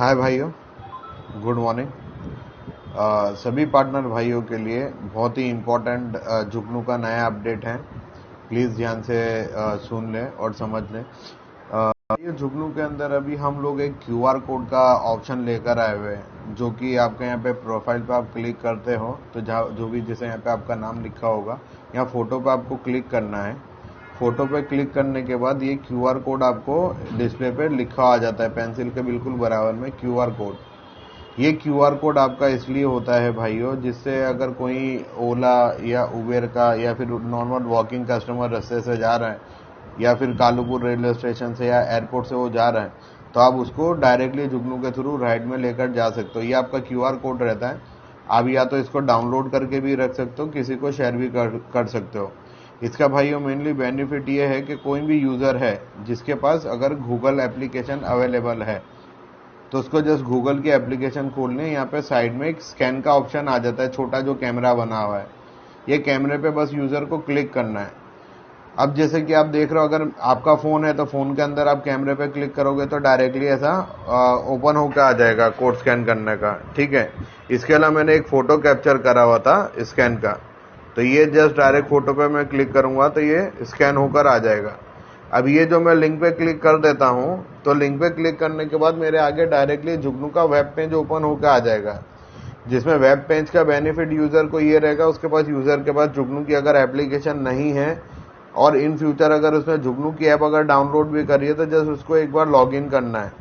हाय भाइयों, good morning. सभी partner भाइयों के लिए बहुत ही इम्पोर्टेंट जुगनू का नया अपडेट है। प्लीज़ ध्यान से सुन लें और समझ लें। ये जुगनू के अंदर अभी हम लोग एक क्यूआर कोड का ऑप्शन लेकर आए हुए हैं, जो कि आपके यहाँ पे प्रोफाइल पे आप क्लिक करते हो तो जो भी जैसे यहाँ पे आपका नाम लिखा होगा या फोटो पे आपको क्लिक करना है। फोटो पे क्लिक करने के बाद ये क्यूआर कोड आपको डिस्प्ले पे लिखा आ जाता है, पेंसिल के बिल्कुल बराबर में क्यूआर कोड। ये क्यूआर कोड आपका इसलिए होता है भाइयों, जिससे अगर कोई ओला या उबेर का या फिर नॉर्मल वॉकिंग कस्टमर रास्ते से जा रहा है या फिर कालूपुर रेलवे स्टेशन से या एयरपोर्ट से वो जा रहा है, तो आप उसको डायरेक्टली जुगनू के थ्रू राइड में लेकर जा सकते हो। ये आपका क्यूआर कोड रहता है। आप या तो इसको डाउनलोड करके भी रख सकते हो, किसी को शेयर भी कर सकते हो। इसका भाइयों मेनली बेनिफिट ये है कि कोई भी यूज़र है जिसके पास अगर गूगल एप्लीकेशन अवेलेबल है, तो उसको जस्ट गूगल की एप्लीकेशन खोलने, यहाँ पे साइड में एक स्कैन का ऑप्शन आ जाता है, छोटा जो कैमरा बना हुआ है। ये कैमरे पे बस यूज़र को क्लिक करना है। अब जैसे कि आप देख रहे हो, अगर आपका फ़ोन है तो फ़ोन के अंदर आप कैमरे पे क्लिक करोगे तो डायरेक्टली ऐसा ओपन होकर आ जाएगा कोड स्कैन करने का। ठीक है। इसके अलावा मैंने एक फ़ोटो कैप्चर करा हुआ था स्कैन का, तो ये जस्ट डायरेक्ट फ़ोटो पे मैं क्लिक करूँगा तो ये स्कैन होकर आ जाएगा। अब ये जो मैं लिंक पे क्लिक कर देता हूँ, तो लिंक पे क्लिक करने के बाद मेरे आगे डायरेक्टली जुगनू का वेब पेज ओपन होकर आ जाएगा, जिसमें वेब पेज का बेनिफिट यूज़र को ये रहेगा, उसके पास यूज़र के पास जुगनू की अगर एप्लीकेशन नहीं है और इन फ्यूचर अगर उसमें जुगनू की ऐप अगर डाउनलोड भी करिए तो जस्ट उसको एक बार लॉगिन करना है।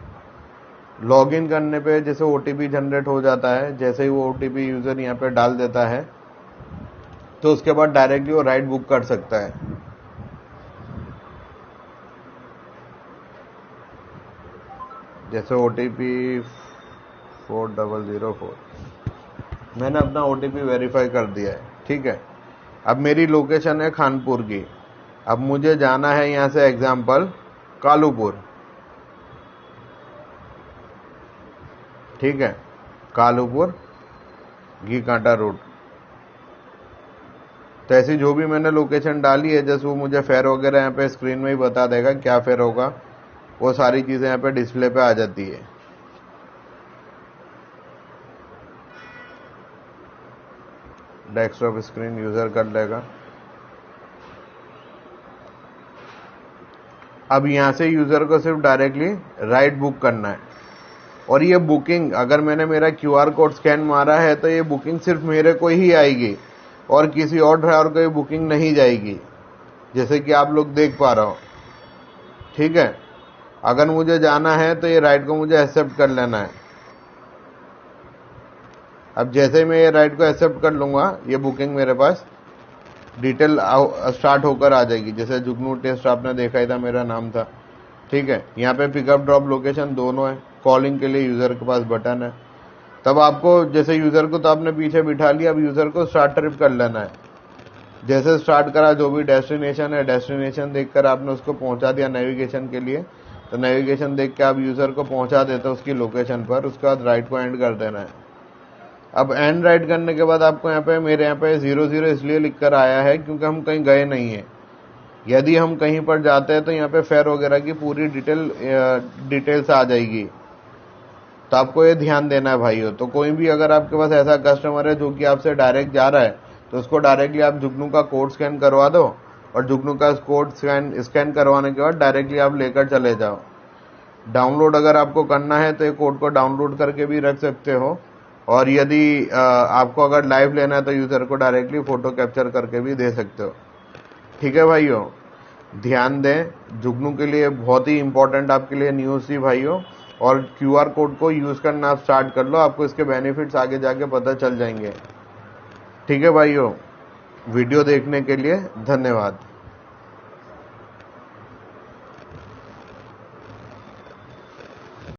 लॉगिन करने पे जैसे ओटीपी जनरेट हो जाता है, जैसे ही वो ओटीपी यूज़र यहाँ पे डाल देता है तो उसके बाद डायरेक्टली वो राइड बुक कर सकता है। जैसे ओटीपी 4004, मैंने अपना ओटीपी वेरीफाई कर दिया है। ठीक है। अब मेरी लोकेशन है खानपुर की। अब मुझे जाना है यहाँ से एग्जाम्पल कालूपुर। ठीक है, कालूपुर घी कांटा रोड। तो ऐसी जो भी मैंने लोकेशन डाली है, जैसे वो मुझे फेयर वगैरह यहाँ पे स्क्रीन में ही बता देगा क्या फेयर होगा, वो सारी चीज़ें यहाँ पे डिस्प्ले पे आ जाती है। डेस्कटॉप स्क्रीन यूज़र कर लेगा। अब यहाँ से यूज़र को सिर्फ डायरेक्टली राइड बुक करना है, और ये बुकिंग अगर मैंने मेरा क्यूआर कोड स्कैन मारा है तो ये बुकिंग सिर्फ मेरे को ही आएगी और किसी और ड्राइवर को ये बुकिंग नहीं जाएगी, जैसे कि आप लोग देख पा रहे हो। ठीक है। अगर मुझे जाना है तो ये राइड को मुझे एक्सेप्ट कर लेना है। अब जैसे ही मैं ये राइड को एक्सेप्ट कर लूँगा, ये बुकिंग मेरे पास डिटेल स्टार्ट होकर आ जाएगी। जैसे जुगनू टेस्ट आपने देखा ही था, मेरा नाम था। ठीक है। यहाँ पे पिकअप ड्रॉप लोकेशन दोनों है। कॉलिंग के लिए यूज़र के पास बटन है। तब आपको जैसे यूज़र को तो आपने पीछे बिठा लिया, अब यूज़र को स्टार्ट ट्रिप कर लेना है। जैसे स्टार्ट करा, जो भी डेस्टिनेशन है, डेस्टिनेशन देखकर आपने उसको पहुंचा दिया नेविगेशन के लिए, तो नेविगेशन देख के आप यूज़र को पहुंचा देते हो उसकी लोकेशन पर। उसके बाद राइड को एंड कर देना है। अब एंड राइड करने के बाद आपको यहाँ पे, मेरे यहाँ पे 00 इसलिए लिख कर आया है क्योंकि हम कहीं गए नहीं हैं। यदि हम कहीं पर जाते हैं तो यहाँ पे फेयर वगैरह की पूरी डिटेल्स आ जाएगी, तो आपको ये ध्यान देना है भाइयों। तो कोई भी अगर आपके पास ऐसा कस्टमर है जो कि आपसे डायरेक्ट जा रहा है, तो उसको डायरेक्टली आप जुगनू का कोड स्कैन करवा दो, और जुगनू का कोड स्कैन करवाने के बाद डायरेक्टली आप लेकर चले जाओ। डाउनलोड अगर आपको करना है तो ये कोड को डाउनलोड करके भी रख सकते हो, और यदि आपको अगर लाइव लेना है तो यूज़र को डायरेक्टली फ़ोटो कैप्चर करके भी दे सकते हो। ठीक है भाइयों, ध्यान दें। जुगनू के लिए बहुत ही इंपॉर्टेंट आपके लिए न्यूज़ थी भाइयों, और क्यूआर कोड को यूज़ करना आप स्टार्ट कर लो, आपको इसके बेनिफिट्स आगे जाके पता चल जाएंगे। ठीक है भाइयों, वीडियो देखने के लिए धन्यवाद।